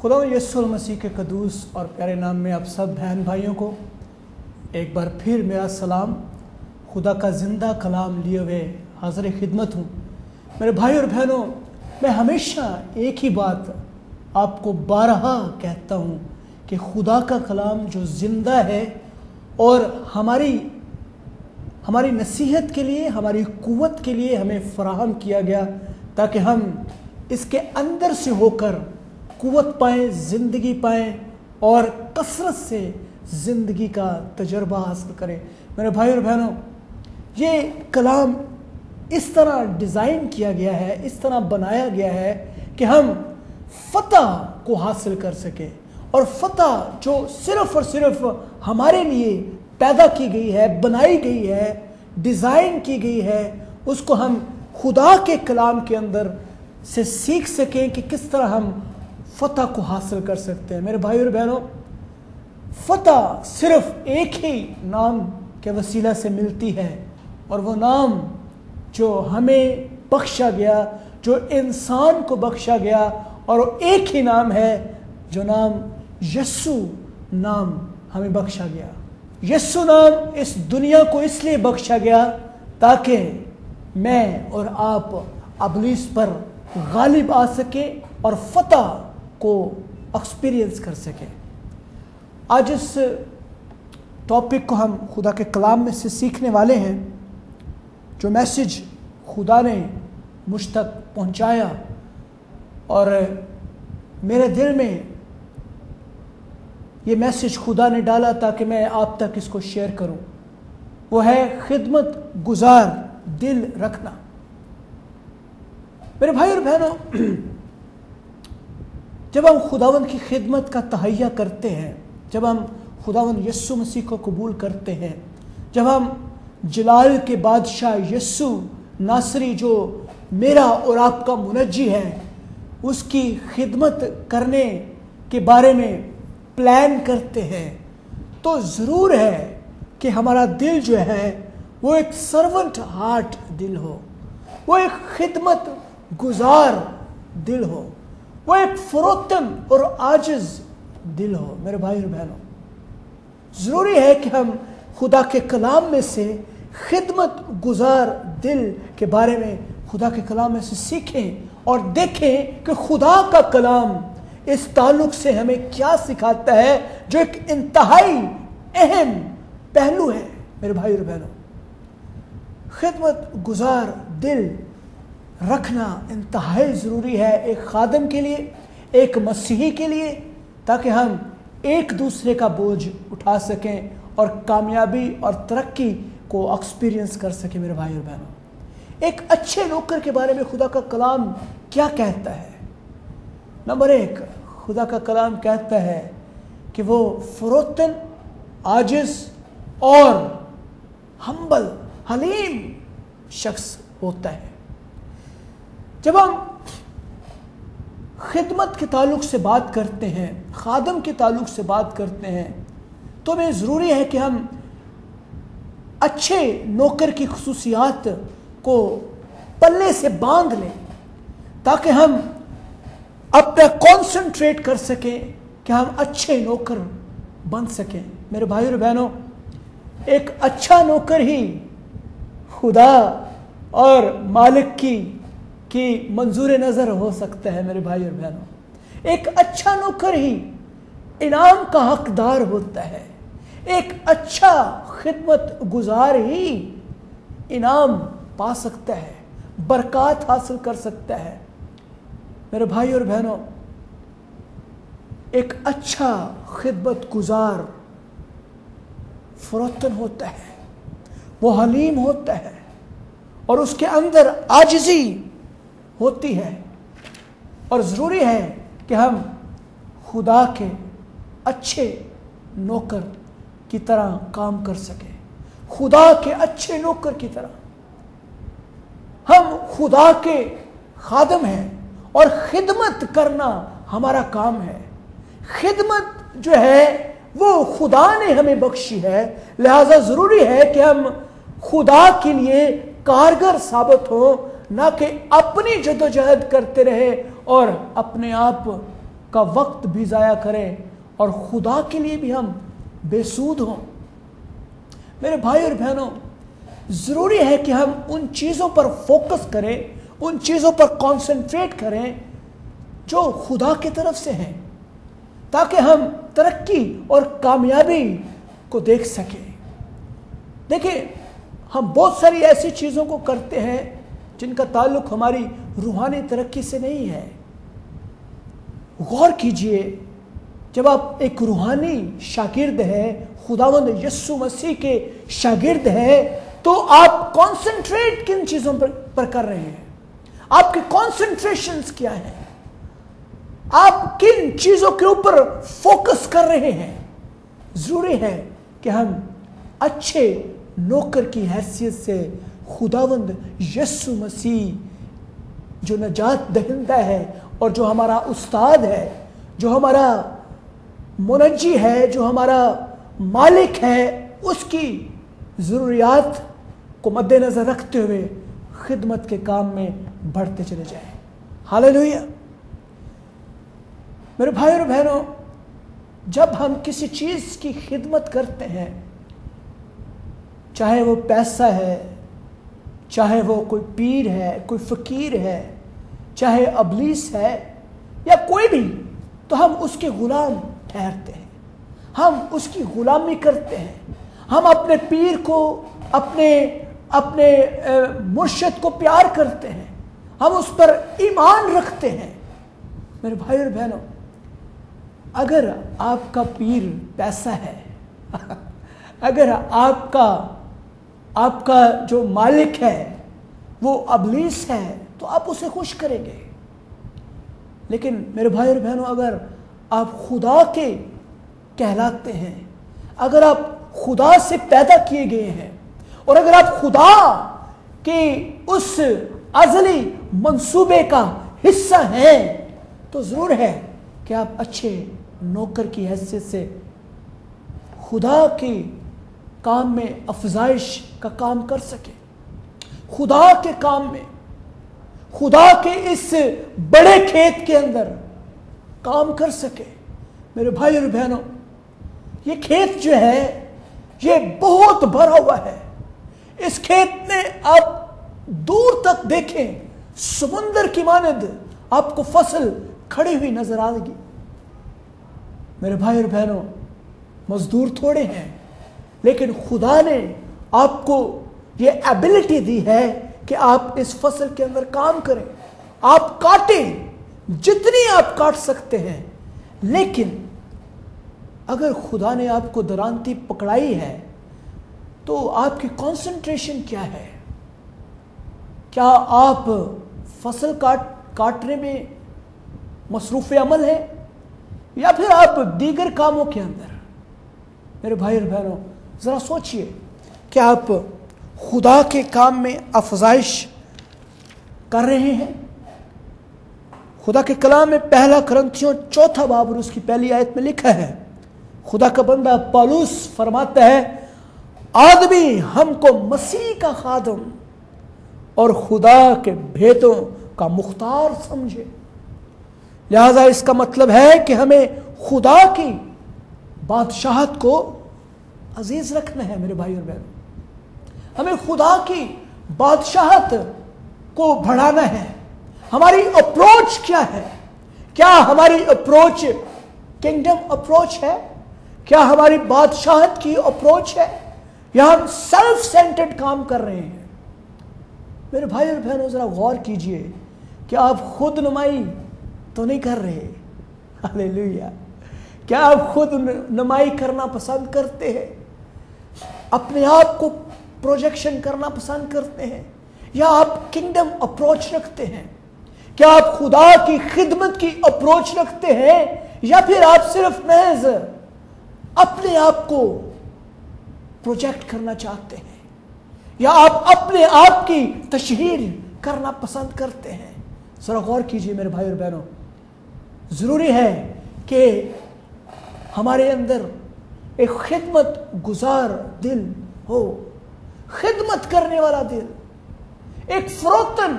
खुदा यीशु मसीह के कदूस और प्यारे नाम में आप सब बहन भाइयों को एक बार फिर मेरा सलाम। खुदा का ज़िंदा कलाम लिए हुए हाज़िर खिदमत हूँ। मेरे भाई और बहनों, मैं हमेशा एक ही बात आपको बारहा कहता हूँ कि खुदा का कलाम जो ज़िंदा है और हमारी नसीहत के लिए, हमारी कुव्वत के लिए हमें फ़राहम किया गया ताकि हम इसके अंदर से होकर कुव्वत पाएँ, ज़िंदगी पाएँ और कसरत से ज़िंदगी का तजर्बा हासिल करें। मेरे भाई और बहनों, ये कलाम इस तरह डिज़ाइन किया गया है, इस तरह बनाया गया है कि हम फ़तह को हासिल कर सकें। और फ़तह जो सिर्फ़ और सिर्फ हमारे लिए पैदा की गई है, बनाई गई है, डिज़ाइन की गई है, उसको हम खुदा के कलाम के अंदर से सीख सकें कि किस तरह हम फ़तह को हासिल कर सकते हैं। मेरे भाई और बहनों, फ़तह सिर्फ एक ही नाम के वसीला से मिलती है और वो नाम जो हमें बख्शा गया, जो इंसान को बख्शा गया, और वो एक ही नाम है जो नाम यीशु नाम हमें बख्शा गया। यीशु नाम इस दुनिया को इसलिए बख्शा गया ताकि मैं और आप इब्लीस पर गालिब आ सके और फ़तह को एक्सपीरियंस कर सके। आज इस टॉपिक को हम खुदा के कलाम में से सीखने वाले हैं। जो मैसेज खुदा ने मुझ तक पहुंचाया और मेरे दिल में ये मैसेज खुदा ने डाला ताकि मैं आप तक इसको शेयर करूं, वो है खिदमत गुजार दिल रखना। मेरे भाई और बहनों, जब हम खुदावंद की खिदमत का तहैया करते हैं, जब हम खुदावंद यीशु मसीह को कबूल करते हैं, जब हम जलाल के बादशाह यीशु नासरी जो मेरा और आपका मुनज्जी है, उसकी खिदमत करने के बारे में प्लान करते हैं, तो ज़रूर है कि हमारा दिल जो है वो एक सर्वेंट हार्ट दिल हो, वो एक खिदमत गुजार दिल हो, वो एक फरोतन और आजिज़ दिल हो। मेरे भाई और बहनों, ज़रूरी है कि हम खुदा के कलाम में से खिदमत गुजार दिल के बारे में खुदा के कलाम में से सीखें और देखें कि खुदा का कलाम इस ताल्लुक से हमें क्या सिखाता है, जो एक इंतहाई अहम पहलू है। मेरे भाई और बहनों, खिदमत गुजार दिल रखना इंतहाई ज़रूरी है एक खादम के लिए, एक मसीही के लिए, ताकि हम एक दूसरे का बोझ उठा सकें और कामयाबी और तरक्की को एक्सपीरियंस कर सकें। मेरे भाई और बहनों, एक अच्छे नौकर के बारे में खुदा का कलाम क्या कहता है? नंबर एक, खुदा का कलाम कहता है कि वो फरोतन, आजिज़ और हम्बल, हलीम शख्स होता है। जब हम खिदमत के ताल्लुक से बात करते हैं, खादम के ताल्लुक से बात करते हैं, तो हमें ज़रूरी है कि हम अच्छे नौकर की खुसूसियात को पल्ले से बांध लें ताकि हम अपना कॉन्सेंट्रेट कर सकें कि हम अच्छे नौकर बन सकें। मेरे भाई और बहनों, एक अच्छा नौकर ही खुदा और मालिक की मंजूर नज़र हो सकता है। मेरे भाई और बहनों, एक अच्छा नौकर ही इनाम का हकदार होता है। एक अच्छा खिदमत गुजार ही इनाम पा सकता है, बरकत हासिल कर सकता है। मेरे भाई और बहनों, एक अच्छा खिदमत गुजार फरोतन होता है, वो हलीम होता है और उसके अंदर आजिज़ी होती है। और ज़रूरी है कि हम खुदा के अच्छे नौकर की तरह काम कर सकें, खुदा के अच्छे नौकर की तरह। हम खुदा के खादम हैं और खिदमत करना हमारा काम है। खिदमत जो है वो खुदा ने हमें बख्शी है, लिहाजा ज़रूरी है कि हम खुदा के लिए कारगर साबित हो, ना कि अपनी जदोजहद करते रहे और अपने आप का वक्त भी ज़ाया करें और खुदा के लिए भी हम बेसूद हों। मेरे भाई और बहनों, ज़रूरी है कि हम उन चीज़ों पर फोकस करें, उन चीज़ों पर कंसंट्रेट करें जो खुदा की तरफ से हैं, ताकि हम तरक्की और कामयाबी को देख सकें। देखिए, हम बहुत सारी ऐसी चीज़ों को करते हैं जिनका ताल्लुक हमारी रूहानी तरक्की से नहीं है। गौर कीजिए, जब आप एक रूहानी शागिर्द हैं, खुदावंद यीशु मसीह के शागिर्द हैं, तो आप कंसंट्रेट किन चीज़ों पर कर रहे हैं? आपके कंसंट्रेशंस क्या हैं? आप किन चीज़ों के ऊपर फोकस कर रहे हैं? ज़रूरी है कि हम अच्छे नौकर की हैसियत से खुदावंद यीशु मसीह जो नजात दहिंदा है और जो हमारा उस्ताद है, जो हमारा मुनज्जी है, जो हमारा मालिक है, उसकी ज़रूरियात को मद्देनज़र रखते हुए खिदमत के काम में बढ़ते चले जाएं। हालेलुया। मेरे भाई और बहनों, जब हम किसी चीज़ की खिदमत करते हैं, चाहे वो पैसा है, चाहे वो कोई पीर है, कोई फ़कीर है, चाहे अबलीस है या कोई भी, तो हम उसके गुलाम ठहरते हैं, हम उसकी गुलामी करते हैं। हम अपने पीर को, अपने मुर्शिद को प्यार करते हैं, हम उस पर ईमान रखते हैं। मेरे भाई और बहनों, अगर आपका पीर पैसा है, अगर आपका जो मालिक है वो अबलीस है, तो आप उसे खुश करेंगे। लेकिन मेरे भाई और बहनों, अगर आप खुदा के कहलाते हैं, अगर आप खुदा से पैदा किए गए हैं और अगर आप खुदा के उस अज़ली मंसूबे का हिस्सा हैं, तो ज़रूर है कि आप अच्छे नौकर की हैसियत से खुदा के काम में अफजाइश का काम कर सके, खुदा के काम में, खुदा के इस बड़े खेत के अंदर काम कर सके। मेरे भाई और बहनों, ये खेत जो है ये बहुत भरा हुआ है। इस खेत में आप दूर तक देखें, समुंदर की मानद आपको फसल खड़ी हुई नजर आएगी। मेरे भाई और बहनों, मजदूर थोड़े हैं, लेकिन खुदा ने आपको ये एबिलिटी दी है कि आप इस फसल के अंदर काम करें, आप काटें जितनी आप काट सकते हैं। लेकिन अगर खुदा ने आपको दरांती पकड़ाई है, तो आपकी कंसंट्रेशन क्या है? क्या आप फसल काटने में मसरूफ़ अमल है या फिर आप दीगर कामों के अंदर? मेरे भाई और बहनों, ज़रा सोचिए, क्या आप खुदा के काम में अफजाइश कर रहे हैं? खुदा के कलाम में 1 कुरिन्थियों 4 बाब और उसकी 1 आयत में लिखा है, खुदा का बंदा पौलुस फरमाता है, आदमी हमको मसीह का खादम और खुदा के भेदों का मुख्तार समझे। लिहाजा इसका मतलब है कि हमें खुदा की बादशाहत को अजीज रखना है। मेरे भाई और बहनों, हमें खुदा की बादशाहत को बढ़ाना है। हमारी अप्रोच क्या है? क्या हमारी अप्रोच किंगडम अप्रोच है? क्या हमारी बादशाहत की अप्रोच है, या हम सेल्फ सेंटर्ड काम कर रहे हैं? मेरे भाई और बहनों, जरा गौर कीजिए कि आप खुद नुमाई तो नहीं कर रहे। हालेलुया। क्या आप खुद नुमाई करना पसंद करते हैं? अपने आप को प्रोजेक्शन करना पसंद करते हैं, या आप किंगडम अप्रोच रखते हैं? क्या आप खुदा की खिदमत की अप्रोच रखते हैं, या फिर आप सिर्फ महज अपने आप को प्रोजेक्ट करना चाहते हैं, या आप अपने आप की तशहीर करना पसंद करते हैं? जरा गौर कीजिए मेरे भाई और बहनों, जरूरी है कि हमारे अंदर एक खिदमत गुजार दिल हो, खिदमत करने वाला दिल, एक फरोतन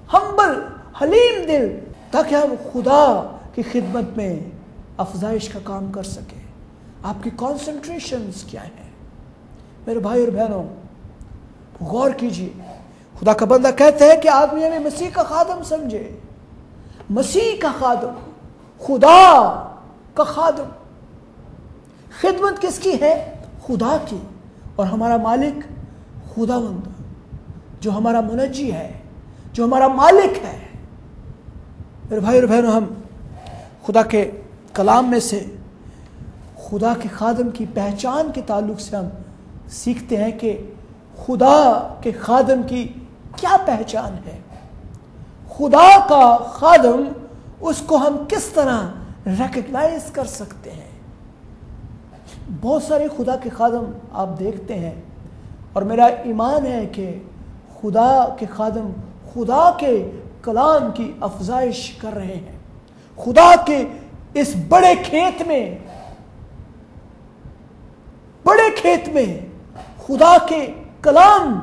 हम्बल हलीम दिल, ताकि हम खुदा की खिदमत में अफजाइश का काम कर सके। आपकी कॉन्सेंट्रेशंस क्या है? मेरे भाई और बहनों, गौर कीजिए। खुदा का बंदा कहते हैं कि आदमी हमें मसीह का खादम समझे। मसीह का खादम, खुदा का खादम। खिदमत किसकी है? खुदा की। और हमारा मालिक खुदावंद, जो हमारा मुनज्जी है, जो हमारा मालिक है। मेरे भाई और बहनों, हम खुदा के कलाम में से खुदा के खादम की पहचान के ताल्लुक से हम सीखते हैं कि खुदा के खादम की क्या पहचान है। खुदा का खादम, उसको हम किस तरह रिकग्नाइज कर सकते हैं। बहुत सारे खुदा के खादम आप देखते हैं, और मेरा ईमान है कि खुदा के खादम खुदा के कलाम की अफजाइश कर रहे हैं। खुदा के इस बड़े खेत में खुदा के कलाम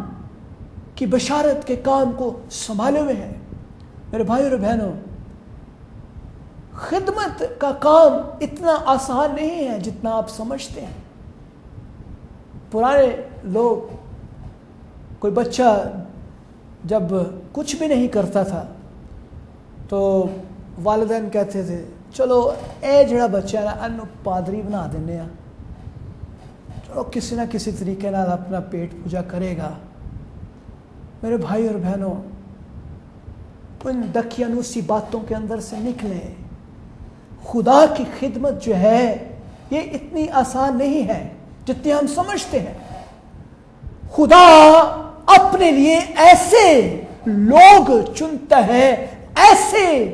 की बशारत के काम को संभाले हुए हैं। मेरे भाई और बहनों, खिदमत का काम इतना आसान नहीं है जितना आप समझते हैं। पुराने लोग, कोई बच्चा जब कुछ भी नहीं करता था तो वालिदैन कहते थे, चलो ए जड़ा बच्चा ना अनु पादरी बना देने, चलो किसी ना किसी तरीके नाल अपना पेट पूजा करेगा। मेरे भाई और बहनों, उन दकियानूसी बातों के अंदर से निकले। खुदा की खिदमत जो है ये इतनी आसान नहीं है जितनी हम समझते हैं। खुदा अपने लिए ऐसे लोग चुनता है, ऐसे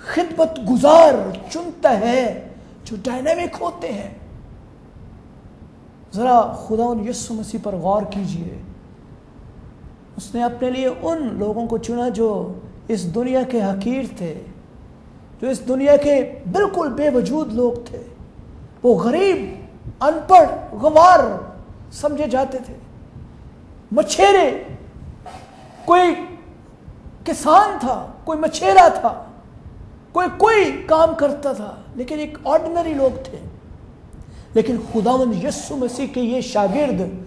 खिदमत गुजार चुनता है जो डायनामिक होते हैं। जरा खुदा यीशु मसीह पर गौर कीजिए। उसने अपने लिए उन लोगों को चुना जो इस दुनिया के हकीर थे, जो इस दुनिया के बिल्कुल बेवजूद लोग थे। वो गरीब, अनपढ़, गंवार समझे जाते थे, मछेरे। कोई किसान था, कोई मछेरा था, कोई काम करता था, लेकिन एक ऑर्डिनरी लोग थे। लेकिन खुदावंद यीशु मसीह के ये शागिर्द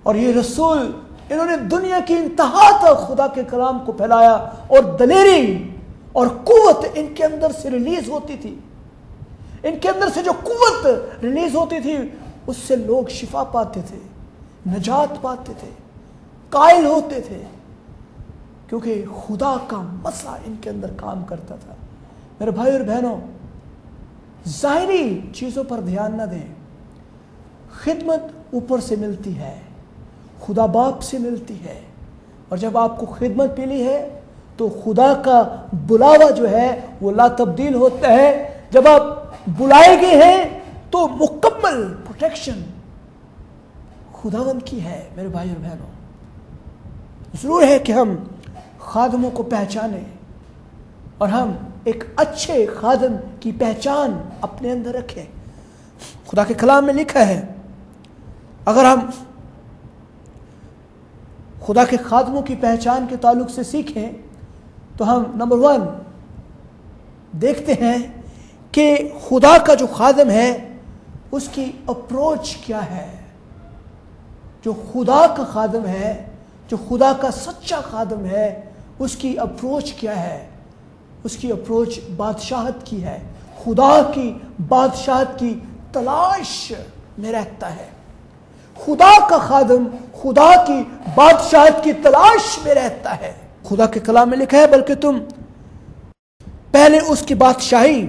और ये रसूल, इन्होंने दुनिया की इंतहा तक खुदा के कलाम को फैलाया, और दलेरी और कुव्वत इनके अंदर से रिलीज होती थी। इनके अंदर से जो कुव्वत रिलीज होती थी, उससे लोग शिफा पाते थे, नजात पाते थे, कायल होते थे, क्योंकि खुदा का मसला इनके अंदर काम करता था। मेरे भाई और बहनों, ज़ाहिरी चीज़ों पर ध्यान न दें। खिदमत ऊपर से मिलती है, खुदा बाप से मिलती है, और जब आपको खिदमत मिली है तो खुदा का बुलावा जो है वो ला तब्दील होता है। जब आप बुलाए गए हैं तो मुकम्मल प्रोटेक्शन खुदावंद की है। मेरे भाई और बहनों, जरूर है कि हम खादमों को पहचानें और हम एक अच्छे खादम की पहचान अपने अंदर रखें। खुदा के कलाम में लिखा है, अगर हम खुदा के खादमों की पहचान के ताल्लुक से सीखें तो हम नंबर 1 देखते हैं कि खुदा का जो खादम है उसकी अप्रोच क्या है। जो खुदा का खादम है, जो खुदा का सच्चा खादम है, उसकी अप्रोच क्या है? उसकी अप्रोच बादशाहत की है। खुदा की बादशाहत की तलाश में रहता है। खुदा का खादम खुदा की बादशाहत की तलाश में रहता है। खुदा के कलाम में लिखा है, बल्कि तुम पहले उसकी बादशाही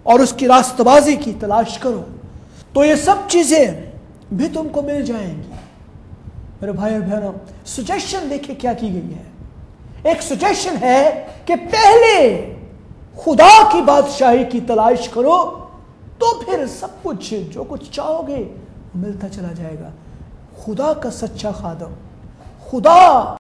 और उसकी रास्तबाजी की तलाश करो तो ये सब चीजें भी तुमको मिल जाएंगी। मेरे भाई और बहनों, सजेशन देखिए क्या की गई है। एक सजेशन है कि पहले खुदा की बादशाही की तलाश करो तो फिर सब कुछ जो कुछ चाहोगे मिलता चला जाएगा। खुदा का सच्चा खादम, खुदा